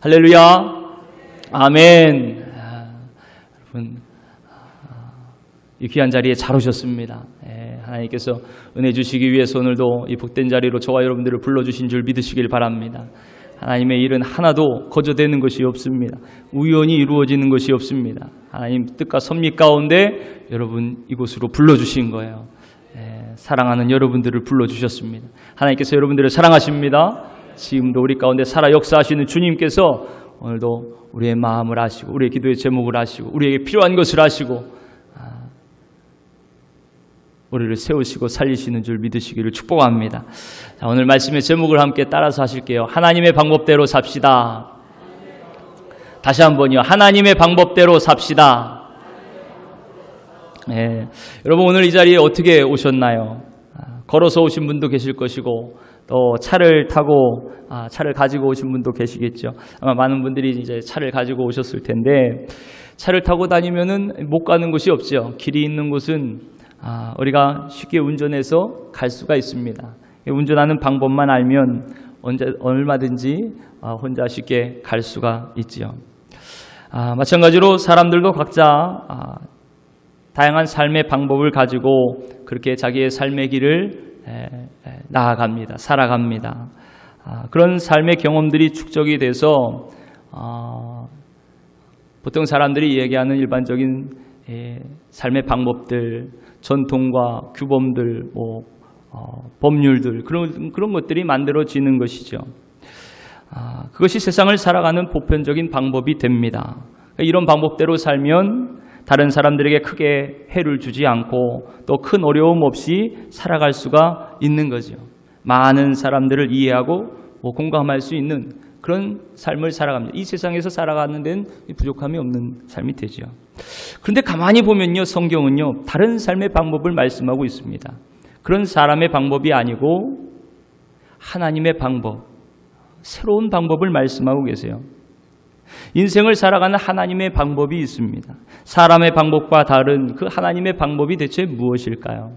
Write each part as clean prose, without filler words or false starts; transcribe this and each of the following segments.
할렐루야. 아멘. 여러분, 이 귀한 자리에 잘 오셨습니다. 하나님께서 은혜 주시기 위해서 오늘도 이 복된 자리로 저와 여러분들을 불러주신 줄 믿으시길 바랍니다. 하나님의 일은 하나도 거저되는 것이 없습니다. 우연히 이루어지는 것이 없습니다. 하나님 뜻과 섭리 가운데 여러분 이곳으로 불러주신 거예요. 사랑하는 여러분들을 불러주셨습니다. 하나님께서 여러분들을 사랑하십니다. 지금도 우리 가운데 살아 역사하시는 주님께서 오늘도 우리의 마음을 아시고 우리의 기도의 제목을 아시고 우리에게 필요한 것을 아시고 우리를 세우시고 살리시는 줄 믿으시기를 축복합니다. 자, 오늘 말씀의 제목을 함께 따라서 하실게요. 하나님의 방법대로 삽시다. 다시 한번요. 하나님의 방법대로 삽시다. 여러분 오늘 이 자리에 어떻게 오셨나요? 걸어서 오신 분도 계실 것이고 또 차를 타고 차를 가지고 오신 분도 계시겠죠. 아마 많은 분들이 이제 차를 가지고 오셨을 텐데 차를 타고 다니면은 못 가는 곳이 없죠. 길이 있는 곳은 우리가 쉽게 운전해서 갈 수가 있습니다. 운전하는 방법만 알면 얼마든지 혼자 쉽게 갈 수가 있지요. 마찬가지로 사람들도 각자 다양한 삶의 방법을 가지고 그렇게 자기의 삶의 길을 나아갑니다. 살아갑니다. 그런 삶의 경험들이 축적이 돼서 보통 사람들이 얘기하는 일반적인 삶의 방법들, 전통과 규범들, 법률들 그런 것들이 만들어지는 것이죠. 그것이 세상을 살아가는 보편적인 방법이 됩니다. 이런 방법대로 살면 다른 사람들에게 크게 해를 주지 않고 또 큰 어려움 없이 살아갈 수가 있는 거죠. 많은 사람들을 이해하고 공감할 수 있는 그런 삶을 살아갑니다. 이 세상에서 살아가는 데는 부족함이 없는 삶이 되죠. 그런데 가만히 보면요, 성경은요 다른 삶의 방법을 말씀하고 있습니다. 그런 사람의 방법이 아니고 하나님의 방법, 새로운 방법을 말씀하고 계세요. 인생을 살아가는 하나님의 방법이 있습니다. 사람의 방법과 다른 그 하나님의 방법이 대체 무엇일까요?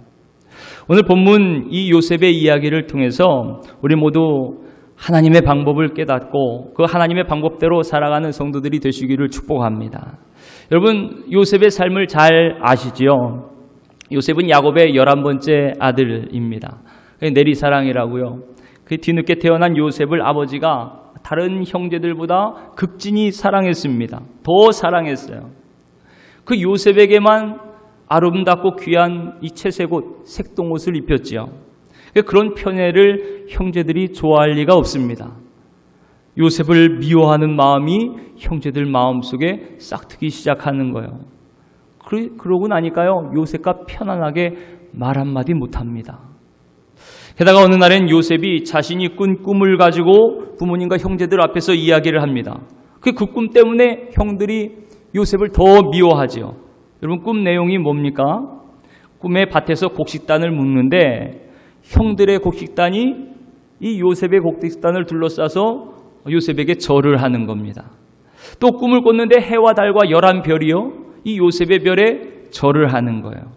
오늘 본문 이 요셉의 이야기를 통해서 우리 모두 하나님의 방법을 깨닫고 그 하나님의 방법대로 살아가는 성도들이 되시기를 축복합니다. 여러분 요셉의 삶을 잘 아시지요? 요셉은 야곱의 11번째 아들입니다. 내리사랑이라고요. 그 뒤늦게 태어난 요셉을 아버지가 다른 형제들보다 극진히 사랑했습니다. 더 사랑했어요. 그 요셉에게만 아름답고 귀한 이 채색옷, 색동옷을 입혔지요. 그런 편애를 형제들이 좋아할 리가 없습니다. 요셉을 미워하는 마음이 형제들 마음속에 싹트기 시작하는 거예요. 그러고 나니까요, 요셉과 편안하게 말 한마디 못합니다. 게다가 어느 날엔 요셉이 자신이 꾼 꿈을 가지고 부모님과 형제들 앞에서 이야기를 합니다. 그 꿈 때문에 형들이 요셉을 더 미워하죠. 여러분 꿈 내용이 뭡니까? 꿈에 밭에서 곡식단을 묶는데 형들의 곡식단이 이 요셉의 곡식단을 둘러싸서 요셉에게 절을 하는 겁니다. 또 꿈을 꿨는데 해와 달과 11별이요 이 요셉의 별에 절을 하는 거예요.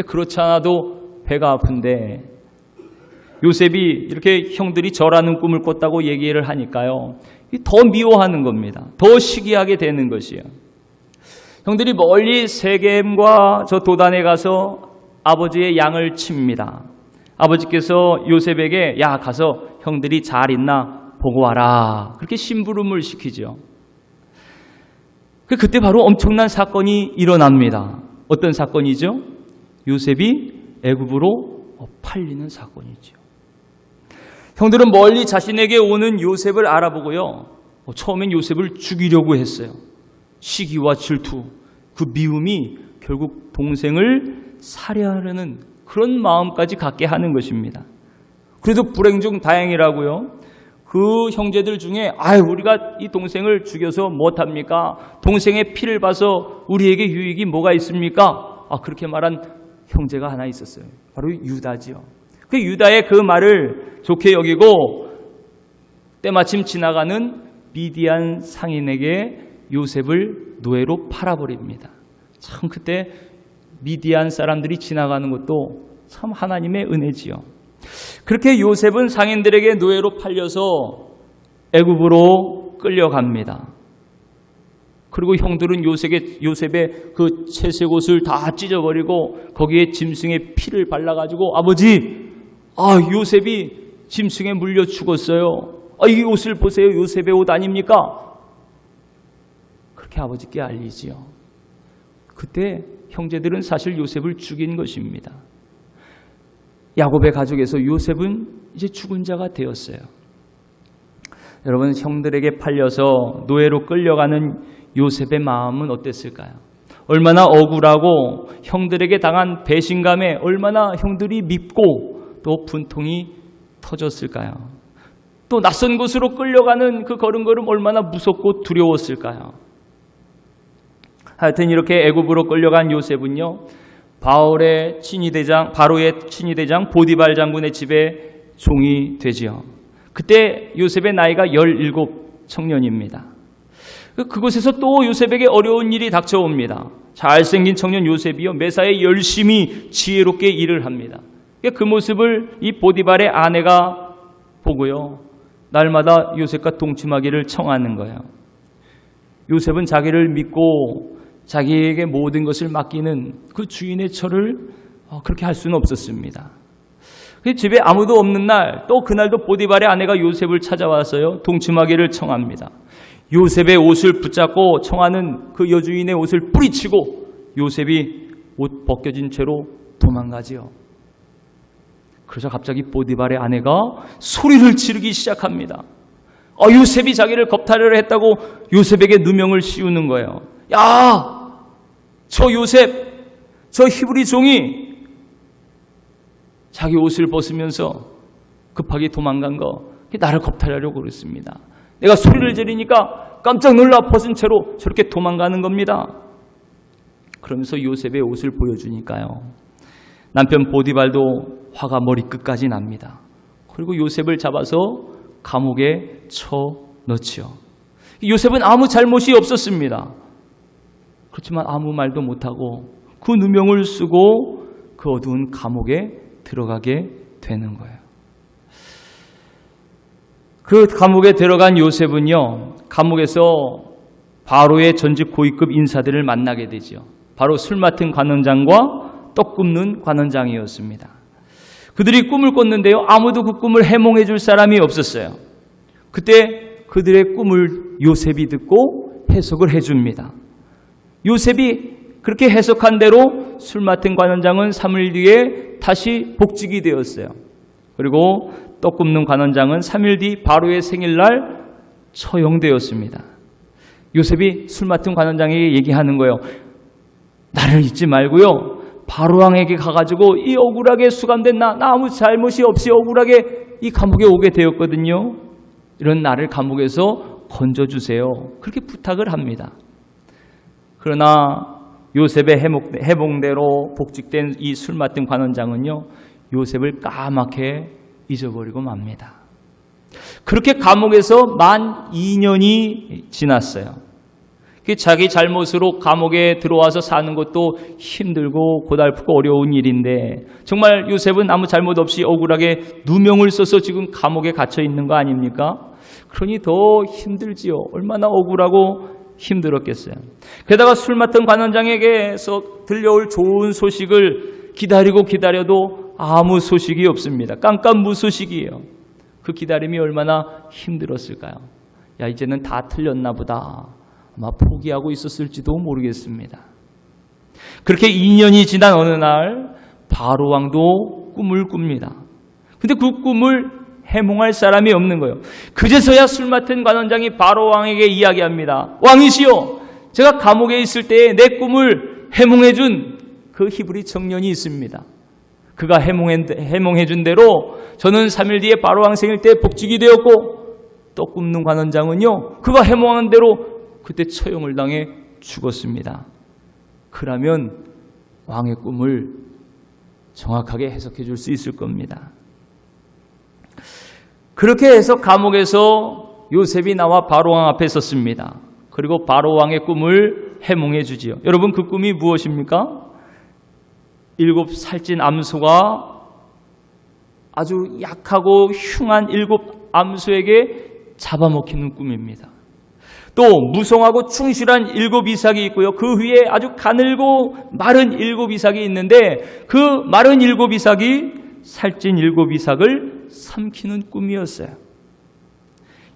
그렇지 않아도 배가 아픈데 요셉이 이렇게 형들이 절하는 꿈을 꿨다고 얘기를 하니까요 더 미워하는 겁니다. 더 시기하게 되는 것이에요. 형들이 멀리 세겜과 저 도단에 가서 아버지의 양을 칩니다. 아버지께서 요셉에게 야 가서 형들이 잘 있나 보고 와라 그렇게 심부름을 시키죠. 그때 바로 엄청난 사건이 일어납니다. 어떤 사건이죠? 요셉이 애굽으로 팔리는 사건이죠. 형들은 멀리 자신에게 오는 요셉을 알아보고요 처음엔 요셉을 죽이려고 했어요. 시기와 질투, 그 미움이 결국 동생을 살해하려는 그런 마음까지 갖게 하는 것입니다. 그래도 불행 중 다행이라고요. 그 형제들 중에 우리가 이 동생을 죽여서 못합니까? 동생의 피를 봐서 우리에게 유익이 뭐가 있습니까? 그렇게 말한 형제가 하나 있었어요. 바로 유다지요. 그 유다의 그 말을 좋게 여기고 때마침 지나가는 미디안 상인에게 요셉을 노예로 팔아버립니다. 참 그때 미디안 사람들이 지나가는 것도 참 하나님의 은혜지요. 그렇게 요셉은 상인들에게 노예로 팔려서 애굽으로 끌려갑니다. 그리고 형들은 요셉의 그 채색 옷을 다 찢어버리고 거기에 짐승의 피를 발라가지고 아버지, 요셉이 짐승에 물려 죽었어요. 이 옷을 보세요. 요셉의 옷 아닙니까? 그렇게 아버지께 알리지요. 그때 형제들은 사실 요셉을 죽인 것입니다. 야곱의 가족에서 요셉은 이제 죽은 자가 되었어요. 여러분, 형들에게 팔려서 노예로 끌려가는 요셉의 마음은 어땠을까요? 얼마나 억울하고 형들에게 당한 배신감에 얼마나 형들이 밉고 또 분통이 터졌을까요? 또 낯선 곳으로 끌려가는 그 걸음걸음 얼마나 무섭고 두려웠을까요? 하여튼 이렇게 애굽으로 끌려간 요셉은요, 바로의 친위대장 보디발 장군의 집에 종이 되지요. 그때 요셉의 나이가 17 청년입니다. 그곳에서 또 요셉에게 어려운 일이 닥쳐옵니다. 잘생긴 청년 요셉이요, 매사에 열심히 지혜롭게 일을 합니다. 그 모습을 이 보디발의 아내가 보고요, 날마다 요셉과 동침하기를 청하는 거예요. 요셉은 자기를 믿고 자기에게 모든 것을 맡기는 그 주인의 처를 그렇게 할 수는 없었습니다. 집에 아무도 없는 날, 또 그날도 보디발의 아내가 요셉을 찾아와서요, 동침하기를 청합니다. 요셉의 옷을 붙잡고 청하는 그 여주인의 옷을 뿌리치고 요셉이 옷 벗겨진 채로 도망가지요. 그래서 갑자기 보디발의 아내가 소리를 지르기 시작합니다. 요셉이 자기를 겁탈을 했다고 요셉에게 누명을 씌우는 거예요. 야, 저 요셉, 저 히브리 종이 자기 옷을 벗으면서 급하게 도망간 거, 나를 겁탈하려고 그랬습니다. 내가 소리를 지르니까 깜짝 놀라 벗은 채로 저렇게 도망가는 겁니다. 그러면서 요셉의 옷을 보여주니까요, 남편 보디발도 화가 머리끝까지 납니다. 그리고 요셉을 잡아서 감옥에 쳐넣지요. 요셉은 아무 잘못이 없었습니다. 그렇지만 아무 말도 못하고 그 누명을 쓰고 그 어두운 감옥에 들어가게 되는 거예요. 그 감옥에 들어간 요셉은요, 감옥에서 바로의 전직 고위급 인사들을 만나게 되죠. 바로 술 맡은 관원장과 떡 굽는 관원장이었습니다. 그들이 꿈을 꿨는데요, 아무도 그 꿈을 해몽해 줄 사람이 없었어요. 그때 그들의 꿈을 요셉이 듣고 해석을 해줍니다. 요셉이 그렇게 해석한 대로 술 맡은 관원장은 3일 뒤에 다시 복직이 되었어요. 그리고 떡 굽는 관원장은 3일 뒤 바로의 생일날 처형되었습니다. 요셉이 술 맡은 관원장에게 얘기하는 거예요. 나를 잊지 말고요, 바로왕에게 가가지고 이 억울하게 수감된 나 아무 잘못이 없이 억울하게 이 감옥에 오게 되었거든요. 이런 나를 감옥에서 건져주세요. 그렇게 부탁을 합니다. 그러나 요셉의 해몽대로 복직된 이 술 맡은 관원장은요, 요셉을 까맣게 잊어버리고 맙니다. 그렇게 감옥에서 만 2년이 지났어요. 자기 잘못으로 감옥에 들어와서 사는 것도 힘들고 고달프고 어려운 일인데, 정말 요셉은 아무 잘못 없이 억울하게 누명을 써서 지금 감옥에 갇혀 있는 거 아닙니까? 그러니 더 힘들지요. 얼마나 억울하고 힘들었겠어요. 게다가 술 맡은 관원장에게서 들려올 좋은 소식을 기다려도 아무 소식이 없습니다. 깜깜무소식이에요. 그 기다림이 얼마나 힘들었을까요? 이제는 다 틀렸나 보다, 아마 포기하고 있었을지도 모르겠습니다. 그렇게 2년이 지난 어느 날 바로왕도 꿈을 꿉니다. 근데 그 꿈을 해몽할 사람이 없는 거예요. 그제서야 술 맡은 관원장이 바로왕에게 이야기합니다. 왕이시여, 제가 감옥에 있을 때 내 꿈을 해몽해 준 그 히브리 청년이 있습니다. 그가 해몽해 준 대로 저는 3일 뒤에 바로왕 생일 때 복직이 되었고, 떡 굽는 관원장은요, 그가 해몽한 대로 그때 처형을 당해 죽었습니다. 그러면 왕의 꿈을 정확하게 해석해 줄 수 있을 겁니다. 그렇게 해서 감옥에서 요셉이 나와 바로왕 앞에 섰습니다. 그리고 바로왕의 꿈을 해몽해 주지요. 여러분, 그 꿈이 무엇입니까? 7살찐 암소가 아주 약하고 흉한 7 암소에게 잡아먹히는 꿈입니다. 또 무성하고 충실한 7 이삭이 있고요. 그 위에 아주 가늘고 마른 7 이삭이 있는데 그 마른 7 이삭이 살찐 7 이삭을 삼키는 꿈이었어요.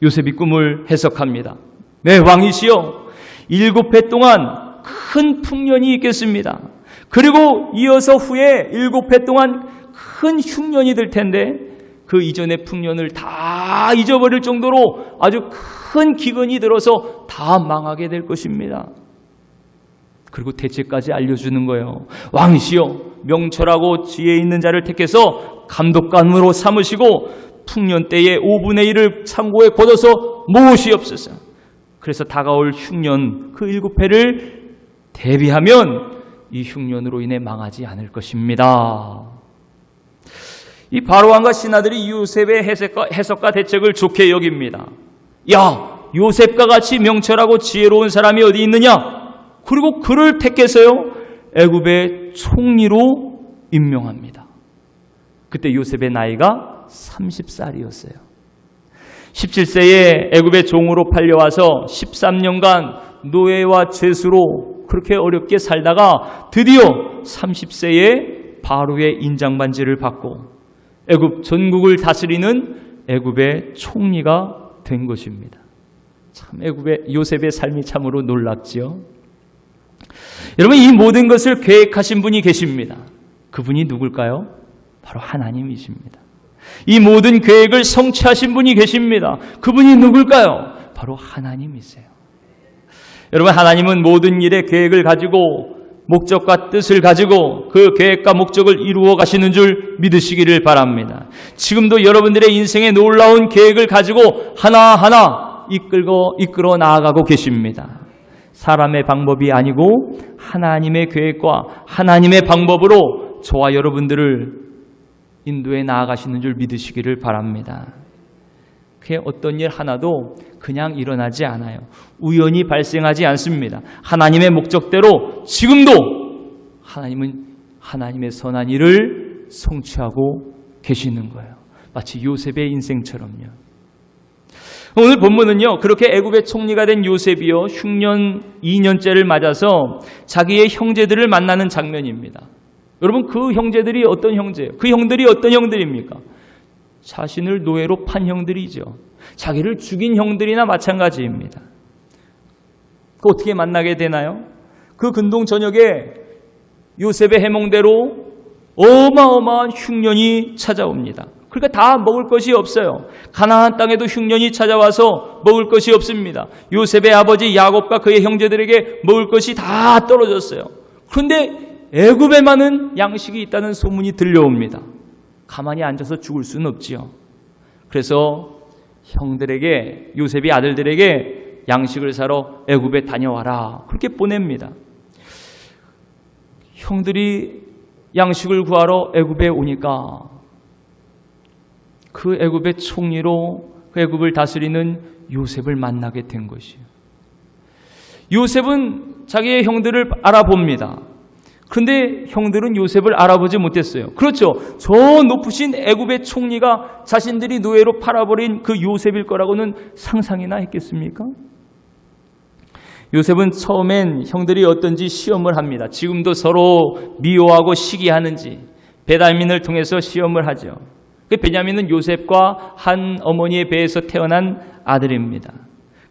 요셉이 꿈을 해석합니다. 네, 왕이시여, 7해 동안 큰 풍년이 있겠습니다. 그리고 이어서 후에 7해 동안 큰 흉년이 될 텐데 그 이전의 풍년을 다 잊어버릴 정도로 아주 큰 기근이 들어서 다 망하게 될 것입니다. 그리고 대책까지 알려주는 거예요. 왕이시여, 명철하고 지혜 있는 자를 택해서 감독관으로 삼으시고 풍년 때의 5분의 1을 창고에 걷어서 모으시옵소서. 그래서 다가올 흉년 그 7해를 대비하면 이 흉년으로 인해 망하지 않을 것입니다. 이 바로왕과 신하들이 요셉의 해석과 대책을 좋게 여깁니다. 야, 요셉과 같이 명철하고 지혜로운 사람이 어디 있느냐? 그리고 그를 택해서요, 애굽의 총리로 임명합니다. 그때 요셉의 나이가 30살이었어요. 17세에 애굽의 종으로 팔려와서 13년간 노예와 죄수로 그렇게 어렵게 살다가 드디어 30세에 바로의 인장반지를 받고 애굽 전국을 다스리는 애굽의 총리가 된 것입니다. 참 요셉의 삶이 참으로 놀랍지요. 여러분, 이 모든 것을 계획하신 분이 계십니다. 그분이 누굴까요? 바로 하나님이십니다. 이 모든 계획을 성취하신 분이 계십니다. 그분이 누굴까요? 바로 하나님이세요. 여러분, 하나님은 모든 일의 계획을 가지고 목적과 뜻을 가지고 그 계획과 목적을 이루어 가시는 줄 믿으시기를 바랍니다. 지금도 여러분들의 인생에 놀라운 계획을 가지고 하나하나 이끌어 나아가고 계십니다. 사람의 방법이 아니고 하나님의 계획과 하나님의 방법으로 저와 여러분들을 인도해 나아가시는 줄 믿으시기를 바랍니다. 그게 어떤 일 하나도 그냥 일어나지 않아요. 우연히 발생하지 않습니다. 하나님의 목적대로 지금도 하나님은 하나님의 선한 일을 성취하고 계시는 거예요. 마치 요셉의 인생처럼요. 오늘 본문은요, 그렇게 애굽의 총리가 된 요셉이요, 흉년 2년째를 맞아서 자기의 형제들을 만나는 장면입니다. 여러분, 그 형제들이 어떤 형제예요? 그 형들이 어떤 형들입니까? 자신을 노예로 판 형들이죠. 자기를 죽인 형들이나 마찬가지입니다. 그 어떻게 만나게 되나요? 그 근동 저녁에 요셉의 해몽대로 어마어마한 흉년이 찾아옵니다. 그러니까 다 먹을 것이 없어요. 가나안 땅에도 흉년이 찾아와서 먹을 것이 없습니다. 요셉의 아버지 야곱과 그의 형제들에게 먹을 것이 다 떨어졌어요. 그런데 애굽에만은 양식이 있다는 소문이 들려옵니다. 가만히 앉아서 죽을 수는 없지요. 그래서 형들에게, 요셉이 아들들에게 양식을 사러 애굽에 다녀와라, 그렇게 보냅니다. 형들이 양식을 구하러 애굽에 오니까 그 애굽의 총리로 그 애굽을 다스리는 요셉을 만나게 된 것이에요. 요셉은 자기의 형들을 알아봅니다. 그런데 형들은 요셉을 알아보지 못했어요. 그렇죠. 저 높으신 애굽의 총리가 자신들이 노예로 팔아버린 그 요셉일 거라고는 상상이나 했겠습니까? 요셉은 처음엔 형들이 어떤지 시험을 합니다. 지금도 서로 미워하고 시기하는지 베냐민을 통해서 시험을 하죠. 베냐민은 요셉과 한 어머니의 배에서 태어난 아들입니다.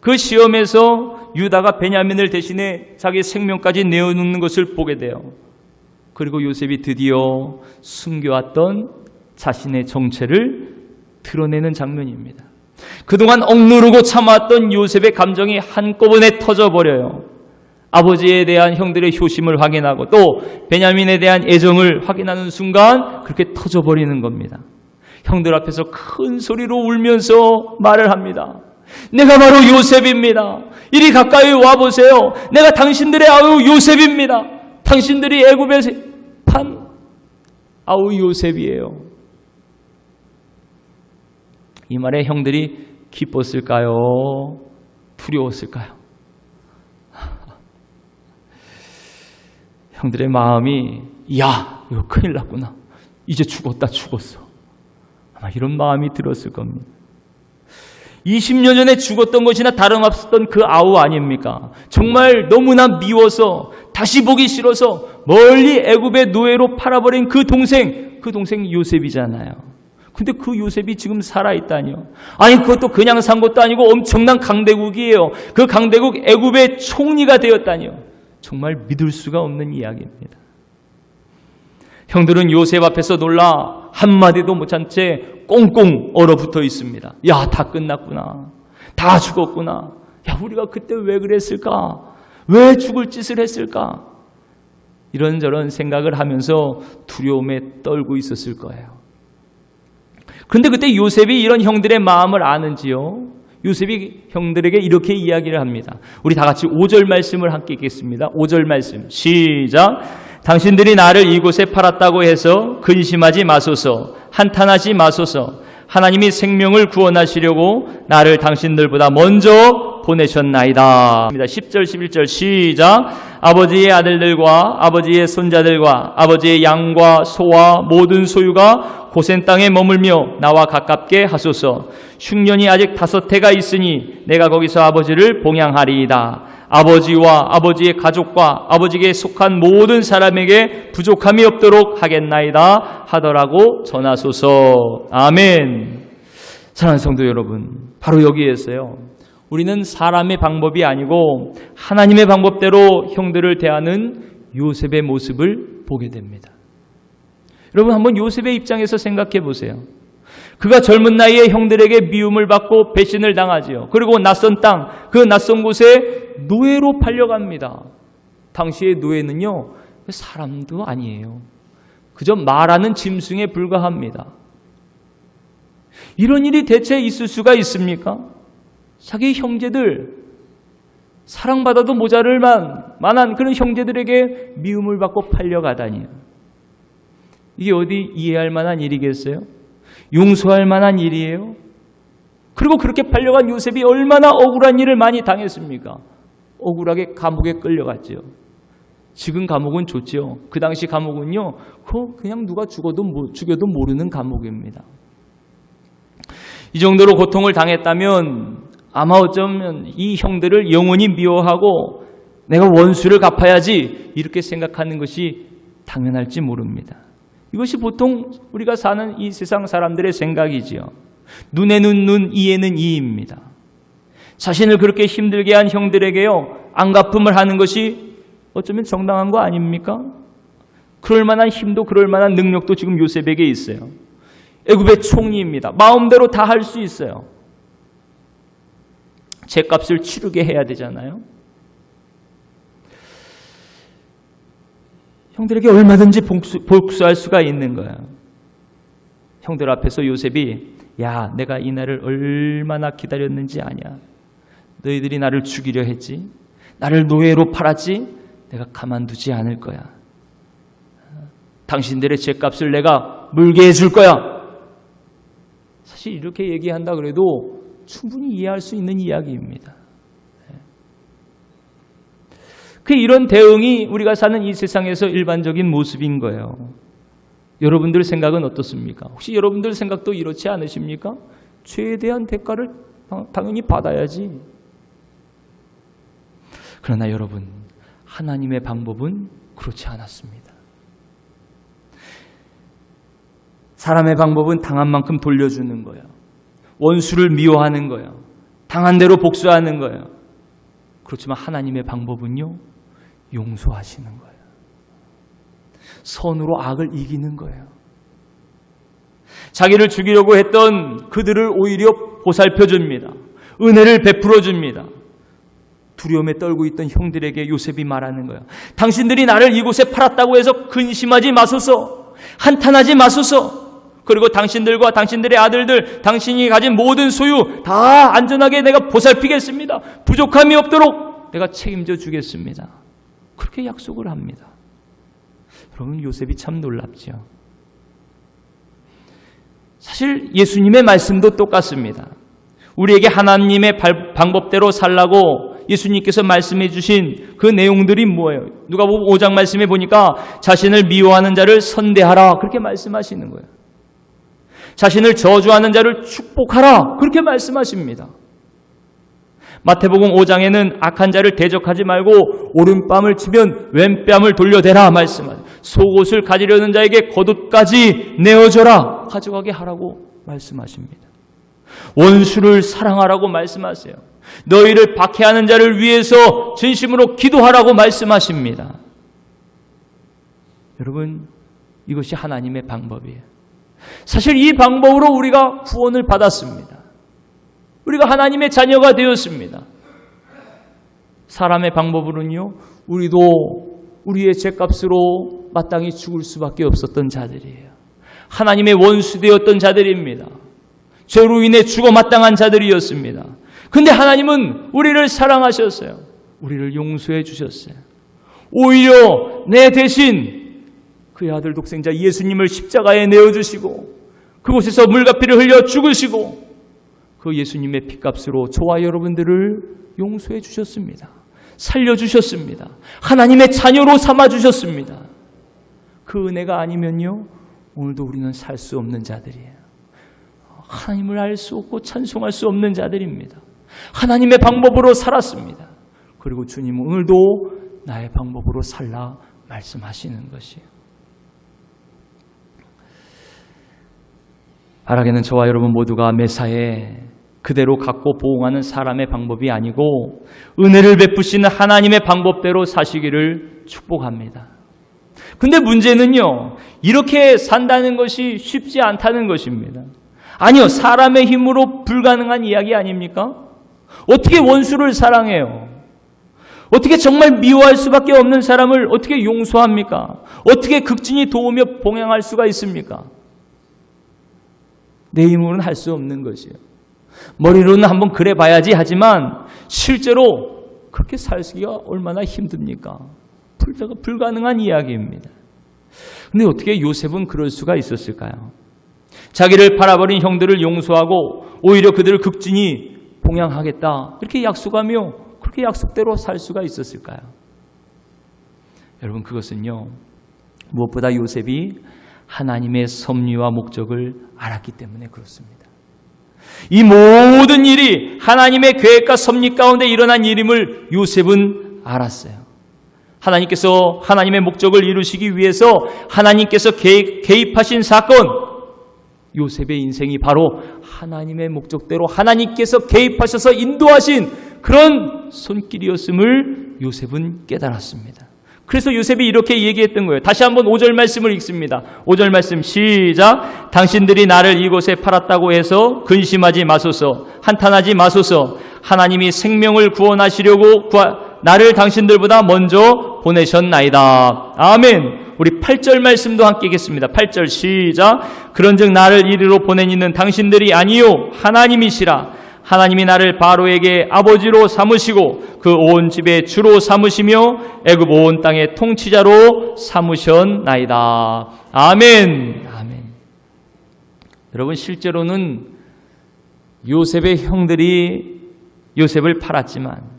그 시험에서 유다가 베냐민을 대신해 자기 생명까지 내어놓는 것을 보게 돼요. 그리고 요셉이 드디어 숨겨왔던 자신의 정체를 드러내는 장면입니다. 그동안 억누르고 참아왔던 요셉의 감정이 한꺼번에 터져버려요. 아버지에 대한 형들의 효심을 확인하고 또 베냐민에 대한 애정을 확인하는 순간 그렇게 터져버리는 겁니다. 형들 앞에서 큰 소리로 울면서 말을 합니다. 내가 바로 요셉입니다. 이리 가까이 와보세요. 내가 당신들의 아우 요셉입니다. 당신들이 애굽에 판 아우 요셉이에요. 이 말에 형들이 기뻤을까요? 두려웠을까요? 형들의 마음이 야, 이거 큰일 났구나. 이제 죽었어. 아마 이런 마음이 들었을 겁니다. 20년 전에 죽었던 것이나 다름없었던 그 아우 아닙니까? 정말 너무나 미워서 다시 보기 싫어서 멀리 애굽의 노예로 팔아버린 그 동생 요셉이잖아요. 근데 그 요셉이 지금 살아있다니요. 아니 그것도 그냥 산 것도 아니고 엄청난 강대국이에요. 그 강대국 애굽의 총리가 되었다니요. 정말 믿을 수가 없는 이야기입니다. 형들은 요셉 앞에서 놀라 한마디도 못한 채 꽁꽁 얼어붙어 있습니다. 야, 다 끝났구나. 다 죽었구나. 야, 우리가 그때 왜 그랬을까? 왜 죽을 짓을 했을까? 이런저런 생각을 하면서 두려움에 떨고 있었을 거예요. 그런데 그때 요셉이 이런 형들의 마음을 아는지요? 요셉이 형들에게 이렇게 이야기를 합니다. 우리 다 같이 5절 말씀을 함께 읽겠습니다. 5절 말씀 시작. 당신들이 나를 이곳에 팔았다고 해서 근심하지 마소서, 한탄하지 마소서. 하나님이 생명을 구원하시려고 나를 당신들보다 먼저 보내셨나이다. 10절 11절 시작. 아버지의 아들들과 아버지의 손자들과 아버지의 양과 소와 모든 소유가 고센 땅에 머물며 나와 가깝게 하소서. 흉년이 아직 5해가 있으니 내가 거기서 아버지를 봉양하리이다. 아버지와 아버지의 가족과 아버지에게 속한 모든 사람에게 부족함이 없도록 하겠나이다 하더라고 전하소서. 아멘. 사랑하는 성도 여러분, 바로 여기에서요, 우리는 사람의 방법이 아니고 하나님의 방법대로 형들을 대하는 요셉의 모습을 보게 됩니다. 여러분, 한번 요셉의 입장에서 생각해 보세요. 그가 젊은 나이에 형들에게 미움을 받고 배신을 당하지요. 그리고 낯선 땅, 그 낯선 곳에 노예로 팔려갑니다. 당시의 노예는요, 사람도 아니에요. 그저 말하는 짐승에 불과합니다. 이런 일이 대체 있을 수가 있습니까? 자기 형제들, 사랑받아도 모자랄 만한 그런 형제들에게 미움을 받고 팔려가다니요. 이게 어디 이해할 만한 일이겠어요? 용서할 만한 일이에요? 그리고 그렇게 팔려간 요셉이 얼마나 억울한 일을 많이 당했습니까? 억울하게 감옥에 끌려갔죠. 지금 감옥은 좋죠. 그 당시 감옥은요, 그냥 누가 죽여도 모르는 감옥입니다. 이 정도로 고통을 당했다면 아마 어쩌면 이 형들을 영원히 미워하고 내가 원수를 갚아야지 이렇게 생각하는 것이 당연할지 모릅니다. 이것이 보통 우리가 사는 이 세상 사람들의 생각이지요. 눈에는 눈, 이에는 이입니다. 자신을 그렇게 힘들게 한 형들에게요, 안갚음을 하는 것이 어쩌면 정당한 거 아닙니까? 그럴 만한 힘도 그럴 만한 능력도 지금 요셉에게 있어요. 애굽의 총리입니다. 마음대로 다 할 수 있어요. 죗값을 치르게 해야 되잖아요. 형들에게 얼마든지 복수할 수가 있는 거예요. 형들 앞에서 요셉이, 야, 내가 이 날을 얼마나 기다렸는지 아냐. 너희들이 나를 죽이려 했지. 나를 노예로 팔았지. 내가 가만두지 않을 거야. 당신들의 죗값을 내가 물게 해줄 거야. 사실 이렇게 얘기한다 그래도 충분히 이해할 수 있는 이야기입니다. 이런 대응이 우리가 사는 이 세상에서 일반적인 모습인 거예요. 여러분들 생각은 어떻습니까? 혹시 여러분들 생각도 이렇지 않으십니까? 죄에 대한 대가를 당연히 받아야지. 그러나 여러분, 하나님의 방법은 그렇지 않았습니다. 사람의 방법은 당한 만큼 돌려주는 거예요. 원수를 미워하는 거예요. 당한 대로 복수하는 거예요. 그렇지만 하나님의 방법은요, 용서하시는 거예요. 선으로 악을 이기는 거예요. 자기를 죽이려고 했던 그들을 오히려 보살펴 줍니다. 은혜를 베풀어 줍니다. 두려움에 떨고 있던 형들에게 요셉이 말하는 거예요. 당신들이 나를 이곳에 팔았다고 해서 근심하지 마소서, 한탄하지 마소서. 그리고 당신들과 당신들의 아들들, 당신이 가진 모든 소유 다 안전하게 내가 보살피겠습니다. 부족함이 없도록 내가 책임져 주겠습니다. 그렇게 약속을 합니다. 여러분, 요셉이 참 놀랍죠. 사실 예수님의 말씀도 똑같습니다. 우리에게 하나님의 방법대로 살라고 예수님께서 말씀해 주신 그 내용들이 뭐예요? 누가복음 5장 말씀에 보니까 자신을 미워하는 자를 선대하라, 그렇게 말씀하시는 거예요. 자신을 저주하는 자를 축복하라. 그렇게 말씀하십니다. 마태복음 5장에는 악한 자를 대적하지 말고 오른뺨을 치면 왼뺨을 돌려대라 말씀하세요. 속옷을 가지려는 자에게 겉옷까지 내어줘라. 가져가게 하라고 말씀하십니다. 원수를 사랑하라고 말씀하세요. 너희를 박해하는 자를 위해서 진심으로 기도하라고 말씀하십니다. 여러분, 이것이 하나님의 방법이에요. 사실 이 방법으로 우리가 구원을 받았습니다. 우리가 하나님의 자녀가 되었습니다. 사람의 방법으로는요, 우리도 우리의 죄값으로 마땅히 죽을 수밖에 없었던 자들이에요. 하나님의 원수 되었던 자들입니다. 죄로 인해 죽어 마땅한 자들이었습니다. 근데 하나님은 우리를 사랑하셨어요. 우리를 용서해 주셨어요. 오히려 내 대신 그의 아들 독생자 예수님을 십자가에 내어주시고 그곳에서 물과 피를 흘려 죽으시고 그 예수님의 피값으로 저와 여러분들을 용서해 주셨습니다. 살려주셨습니다. 하나님의 자녀로 삼아주셨습니다. 그 은혜가 아니면요, 오늘도 우리는 살 수 없는 자들이에요. 하나님을 알 수 없고 찬송할 수 없는 자들입니다. 하나님의 방법으로 살았습니다. 그리고 주님은 오늘도 나의 방법으로 살라 말씀하시는 것이에요. 바라기는 저와 여러분 모두가 매사에 그대로 갖고 보응하는 사람의 방법이 아니고 은혜를 베푸시는 하나님의 방법대로 사시기를 축복합니다. 근데 문제는요, 이렇게 산다는 것이 쉽지 않다는 것입니다. 아니요, 사람의 힘으로 불가능한 이야기 아닙니까? 어떻게 원수를 사랑해요? 어떻게 정말 미워할 수밖에 없는 사람을 어떻게 용서합니까? 어떻게 극진히 도우며 봉양할 수가 있습니까? 내 힘으로는 할 수 없는 것이에요. 머리로는 한번 그래 봐야지 하지만 실제로 그렇게 살기가 얼마나 힘듭니까? 불가능한 이야기입니다. 근데 어떻게 요셉은 그럴 수가 있었을까요? 자기를 팔아버린 형들을 용서하고 오히려 그들을 극진히 봉양하겠다, 이렇게 약속하며 그렇게 약속대로 살 수가 있었을까요? 여러분, 그것은요, 무엇보다 요셉이 하나님의 섭리와 목적을 알았기 때문에 그렇습니다. 이 모든 일이 하나님의 계획과 섭리 가운데 일어난 일임을 요셉은 알았어요. 하나님께서 하나님의 목적을 이루시기 위해서 하나님께서 개입하신 사건, 요셉의 인생이 바로 하나님의 목적대로 하나님께서 개입하셔서 인도하신 그런 손길이었음을 요셉은 깨달았습니다. 그래서 요셉이 이렇게 얘기했던 거예요. 다시 한번 5절 말씀을 읽습니다. 5절 말씀 시작. 당신들이 나를 이곳에 팔았다고 해서 근심하지 마소서, 한탄하지 마소서. 하나님이 생명을 구원하시려고 나를 당신들보다 먼저 보내셨나이다. 아멘. 우리 8절 말씀도 함께 읽겠습니다. 8절 시작. 그런즉 나를 이리로 보낸 이는 당신들이 아니요 하나님이시라. 하나님이 나를 바로에게 아버지로 삼으시고 그 온 집의 주로 삼으시며 애굽 온 땅의 통치자로 삼으셨나이다. 아멘. 아멘. 여러분, 실제로는 요셉의 형들이 요셉을 팔았지만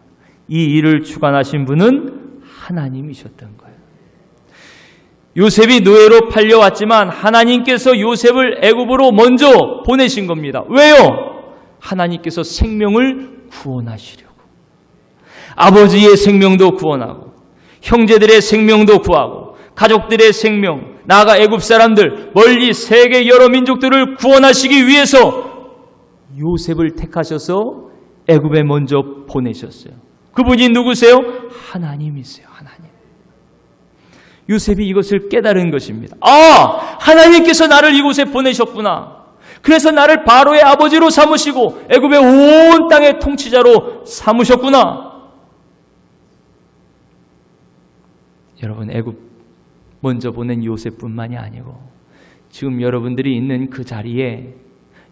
이 일을 주관하신 분은 하나님이셨던 거예요. 요셉이 노예로 팔려왔지만 하나님께서 요셉을 애굽으로 먼저 보내신 겁니다. 왜요? 하나님께서 생명을 구원하시려고. 아버지의 생명도 구원하고 형제들의 생명도 구하고 가족들의 생명, 나아가 애굽 사람들, 멀리 세계 여러 민족들을 구원하시기 위해서 요셉을 택하셔서 애굽에 먼저 보내셨어요. 그분이 누구세요? 하나님이세요. 하나님. 요셉이 이것을 깨달은 것입니다. 아, 하나님께서 나를 이곳에 보내셨구나. 그래서 나를 바로의 아버지로 삼으시고 애굽의 온 땅의 통치자로 삼으셨구나. 여러분, 애굽 먼저 보낸 요셉뿐만이 아니고 지금 여러분들이 있는 그 자리에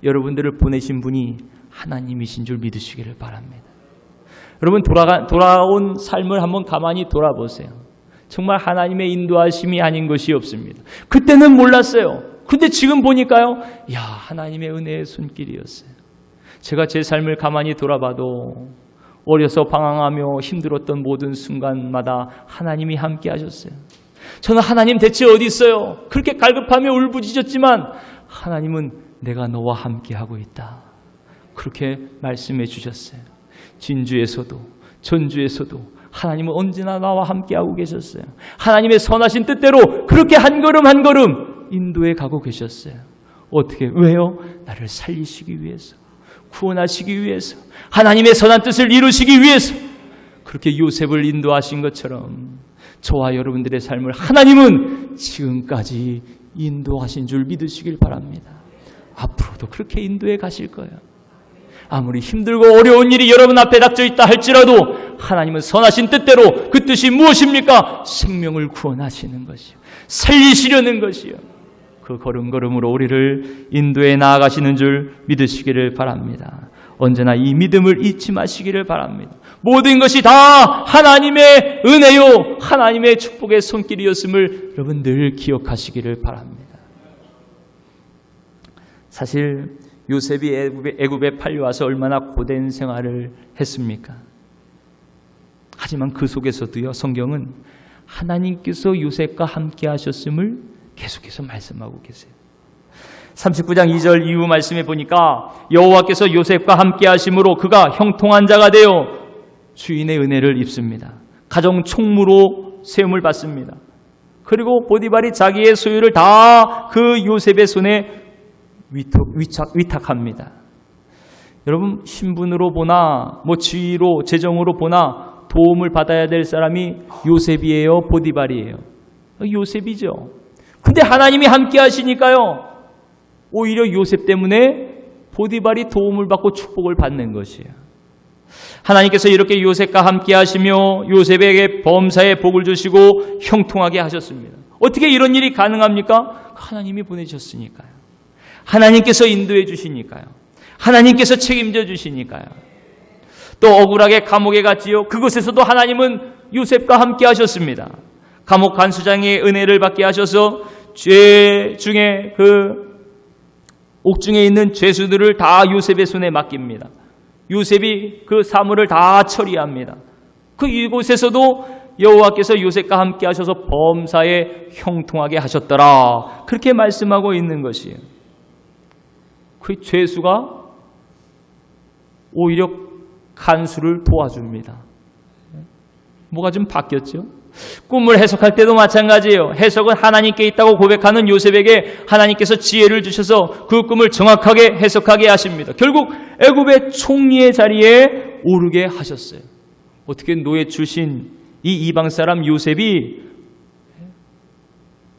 여러분들을 보내신 분이 하나님이신 줄 믿으시기를 바랍니다. 여러분, 돌아온 삶을 한번 가만히 돌아보세요. 정말 하나님의 인도하심이 아닌 것이 없습니다. 그때는 몰랐어요. 근데 지금 보니까요, 야, 하나님의 은혜의 손길이었어요. 제가 제 삶을 가만히 돌아봐도 어려서 방황하며 힘들었던 모든 순간마다 하나님이 함께 하셨어요. 저는 하나님 대체 어디 있어요? 그렇게 갈급하며 울부짖었지만 하나님은 내가 너와 함께하고 있다. 그렇게 말씀해 주셨어요. 진주에서도 전주에서도 하나님은 언제나 나와 함께하고 계셨어요. 하나님의 선하신 뜻대로 그렇게 한 걸음 한 걸음 인도해 가고 계셨어요. 어떻게? 왜요? 나를 살리시기 위해서, 구원하시기 위해서, 하나님의 선한 뜻을 이루시기 위해서 그렇게 요셉을 인도하신 것처럼 저와 여러분들의 삶을 하나님은 지금까지 인도하신 줄 믿으시길 바랍니다. 앞으로도 그렇게 인도해 가실 거예요. 아무리 힘들고 어려운 일이 여러분 앞에 닥쳐 있다 할지라도 하나님은 선하신 뜻대로 그 뜻이 무엇입니까? 생명을 구원하시는 것이요, 살리시려는 것이요, 그 걸음걸음으로 우리를 인도해 나아가시는 줄 믿으시기를 바랍니다. 언제나 이 믿음을 잊지 마시기를 바랍니다. 모든 것이 다 하나님의 은혜요, 하나님의 축복의 손길이었음을 여러분 늘 기억하시기를 바랍니다. 사실 요셉이 애굽에 팔려와서 얼마나 고된 생활을 했습니까? 하지만 그 속에서도요, 성경은 하나님께서 요셉과 함께 하셨음을 계속해서 말씀하고 계세요. 39장 2절 이후 말씀에 보니까 여호와께서 요셉과 함께 하심으로 그가 형통한 자가 되어 주인의 은혜를 입습니다. 가정 총무로 세움을 받습니다. 그리고 보디발이 자기의 소유를 다 그 요셉의 손에 위탁합니다. 여러분, 신분으로 보나 지위로 재정으로 보나 도움을 받아야 될 사람이 요셉이에요, 보디발이에요? 요셉이죠. 근데 하나님이 함께 하시니까요, 오히려 요셉 때문에 보디발이 도움을 받고 축복을 받는 것이에요. 하나님께서 이렇게 요셉과 함께 하시며 요셉에게 범사의 복을 주시고 형통하게 하셨습니다. 어떻게 이런 일이 가능합니까? 하나님이 보내셨으니까요. 하나님께서 인도해 주시니까요. 하나님께서 책임져 주시니까요. 또 억울하게 감옥에 갔지요. 그곳에서도 하나님은 요셉과 함께 하셨습니다. 감옥 간수장의 은혜를 받게 하셔서 죄 중에 옥중에 있는 죄수들을 다 요셉의 손에 맡깁니다. 요셉이 그 사물을 다 처리합니다. 그 이곳에서도 여호와께서 요셉과 함께 하셔서 범사에 형통하게 하셨더라. 그렇게 말씀하고 있는 것이에요. 그 죄수가 오히려 간수를 도와줍니다. 뭐가 좀 바뀌었죠? 꿈을 해석할 때도 마찬가지예요. 해석은 하나님께 있다고 고백하는 요셉에게 하나님께서 지혜를 주셔서 그 꿈을 정확하게 해석하게 하십니다. 결국 애굽의 총리의 자리에 오르게 하셨어요. 어떻게 노예 출신 이 이방 사람 요셉이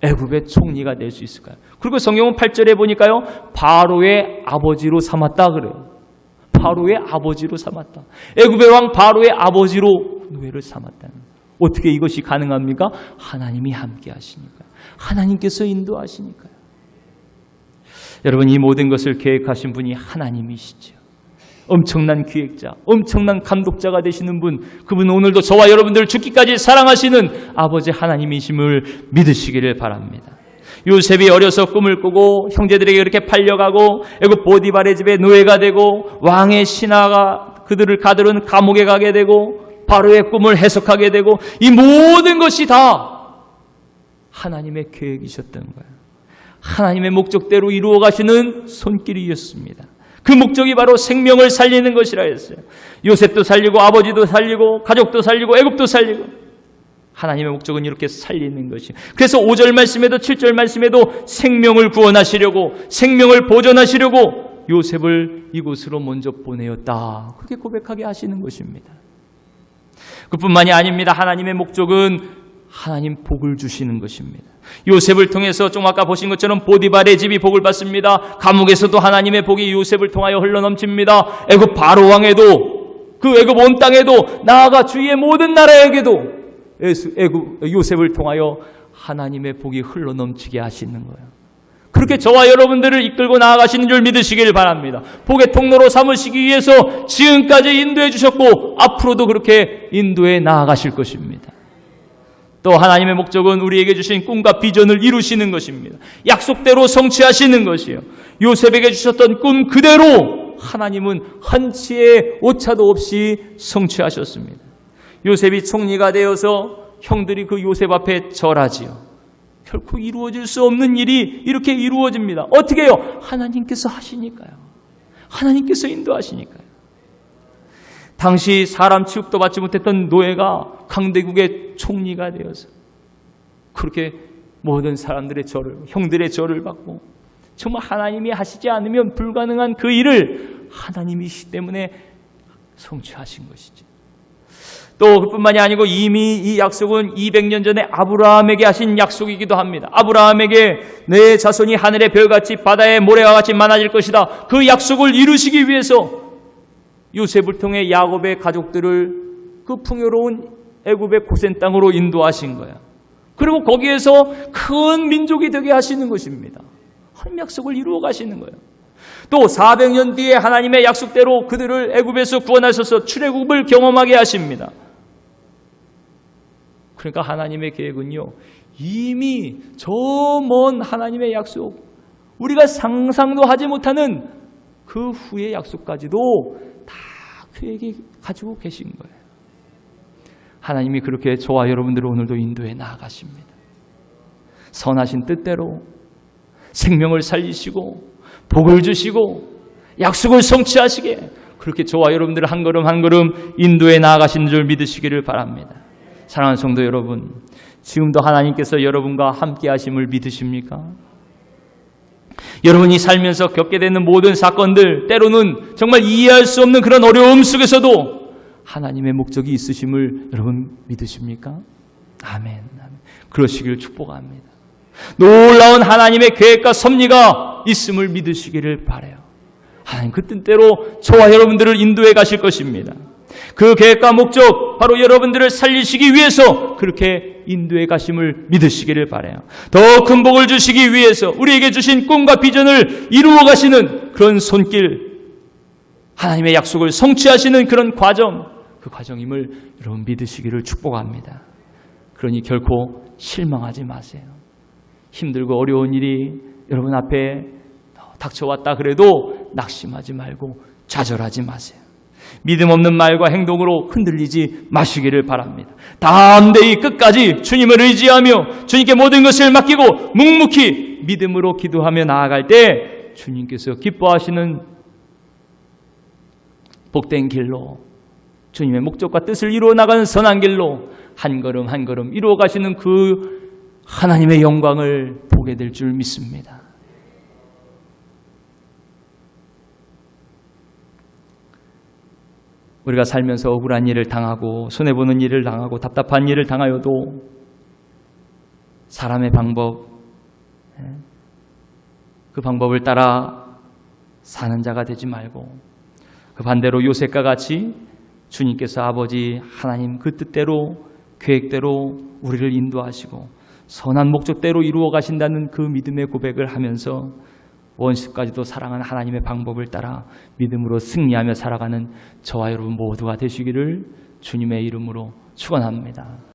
애굽의 총리가 될 수 있을까요? 그리고 성경은 8절에 보니까요, 바로의 아버지로 삼았다 그래요. 바로의 아버지로 삼았다. 애굽의 왕 바로의 아버지로 노예를 삼았다는. 어떻게 이것이 가능합니까? 하나님이 함께 하시니까요. 하나님께서 인도하시니까요. 여러분, 이 모든 것을 계획하신 분이 하나님이시죠. 엄청난 기획자, 엄청난 감독자가 되시는 분, 그분은 오늘도 저와 여러분들을 죽기까지 사랑하시는 아버지 하나님이심을 믿으시기를 바랍니다. 요셉이 어려서 꿈을 꾸고 형제들에게 그렇게 팔려가고 애굽 보디발의 집에 노예가 되고 왕의 신하가 그들을 가두는 감옥에 가게 되고 바로의 꿈을 해석하게 되고, 이 모든 것이 다 하나님의 계획이셨던 거예요. 하나님의 목적대로 이루어 가시는 손길이었습니다. 그 목적이 바로 생명을 살리는 것이라 했어요. 요셉도 살리고 아버지도 살리고 가족도 살리고 애굽도 살리고, 하나님의 목적은 이렇게 살리는 것이에요. 그래서 5절 말씀에도 7절 말씀에도 생명을 구원하시려고, 생명을 보존하시려고 요셉을 이곳으로 먼저 보내었다. 그렇게 고백하게 하시는 것입니다. 그뿐만이 아닙니다. 하나님의 목적은 하나님 복을 주시는 것입니다. 요셉을 통해서 좀 아까 보신 것처럼 보디발의 집이 복을 받습니다. 감옥에서도 하나님의 복이 요셉을 통하여 흘러넘칩니다. 애굽 바로 왕에도, 그 애굽 온 땅에도, 나아가 주위의 모든 나라에게도 요셉을 통하여 하나님의 복이 흘러넘치게 하시는 거예요. 그렇게 저와 여러분들을 이끌고 나아가시는 줄 믿으시길 바랍니다. 복의 통로로 삼으시기 위해서 지금까지 인도해 주셨고 앞으로도 그렇게 인도해 나아가실 것입니다. 또 하나님의 목적은 우리에게 주신 꿈과 비전을 이루시는 것입니다. 약속대로 성취하시는 것이에요. 요셉에게 주셨던 꿈 그대로 하나님은 한치의 오차도 없이 성취하셨습니다. 요셉이 총리가 되어서 형들이 그 요셉 앞에 절하지요. 결코 이루어질 수 없는 일이 이렇게 이루어집니다. 어떻게 해요? 하나님께서 하시니까요. 하나님께서 인도하시니까요. 당시 사람 취급도 받지 못했던 노예가 강대국의 총리가 되어서 그렇게 모든 사람들의 절을, 형들의 절을 받고 정말 하나님이 하시지 않으면 불가능한 그 일을 하나님이시기 때문에 성취하신 것이죠. 또 그뿐만이 아니고 이미 이 약속은 200년 전에 아브라함에게 하신 약속이기도 합니다. 아브라함에게 내 자손이 하늘의 별같이 바다의 모래와 같이 많아질 것이다. 그 약속을 이루시기 위해서 요셉을 통해 야곱의 가족들을 그 풍요로운 애굽의 고센 땅으로 인도하신 거야. 그리고 거기에서 큰 민족이 되게 하시는 것입니다. 한 약속을 이루어 가시는 거예요. 또 400년 뒤에 하나님의 약속대로 그들을 애굽에서 구원하셔서 출애굽을 경험하게 하십니다. 그러니까 하나님의 계획은요, 이미 저 먼 하나님의 약속, 우리가 상상도 하지 못하는 그 후의 약속까지도 다 계획이 가지고 계신 거예요. 하나님이 그렇게 저와 여러분들을 오늘도 인도해 나아가십니다. 선하신 뜻대로 생명을 살리시고 복을 주시고 약속을 성취하시게 그렇게 저와 여러분들을 한 걸음 한 걸음 인도해 나아가신 줄 믿으시기를 바랍니다. 사랑하는 성도 여러분, 지금도 하나님께서 여러분과 함께 하심을 믿으십니까? 여러분이 살면서 겪게 되는 모든 사건들, 때로는 정말 이해할 수 없는 그런 어려움 속에서도 하나님의 목적이 있으심을 여러분 믿으십니까? 아멘. 그러시기를 축복합니다. 놀라운 하나님의 계획과 섭리가 있음을 믿으시기를 바라요. 하나님 그 뜻대로 저와 여러분들을 인도해 가실 것입니다. 그 계획과 목적, 바로 여러분들을 살리시기 위해서 그렇게 인도해 가심을 믿으시기를 바라요. 더 큰 복을 주시기 위해서 우리에게 주신 꿈과 비전을 이루어 가시는 그런 손길, 하나님의 약속을 성취하시는 그런 과정, 그 과정임을 여러분 믿으시기를 축복합니다. 그러니 결코 실망하지 마세요. 힘들고 어려운 일이 여러분 앞에 닥쳐왔다 그래도 낙심하지 말고 좌절하지 마세요. 믿음 없는 말과 행동으로 흔들리지 마시기를 바랍니다. 담대히 끝까지 주님을 의지하며 주님께 모든 것을 맡기고 묵묵히 믿음으로 기도하며 나아갈 때 주님께서 기뻐하시는 복된 길로, 주님의 목적과 뜻을 이루어 나가는 선한 길로 한 걸음 한 걸음 이루어 가시는 그 하나님의 영광을 보게 될 줄 믿습니다. 우리가 살면서 억울한 일을 당하고 손해보는 일을 당하고 답답한 일을 당하여도 사람의 방법, 그 방법을 따라 사는 자가 되지 말고 그 반대로 요셉과 같이 주님께서 아버지 하나님 그 뜻대로 계획대로 우리를 인도하시고 선한 목적대로 이루어 가신다는 그 믿음의 고백을 하면서 원수까지도 사랑하는 하나님의 방법을 따라 믿음으로 승리하며 살아가는 저와 여러분 모두가 되시기를 주님의 이름으로 축원합니다.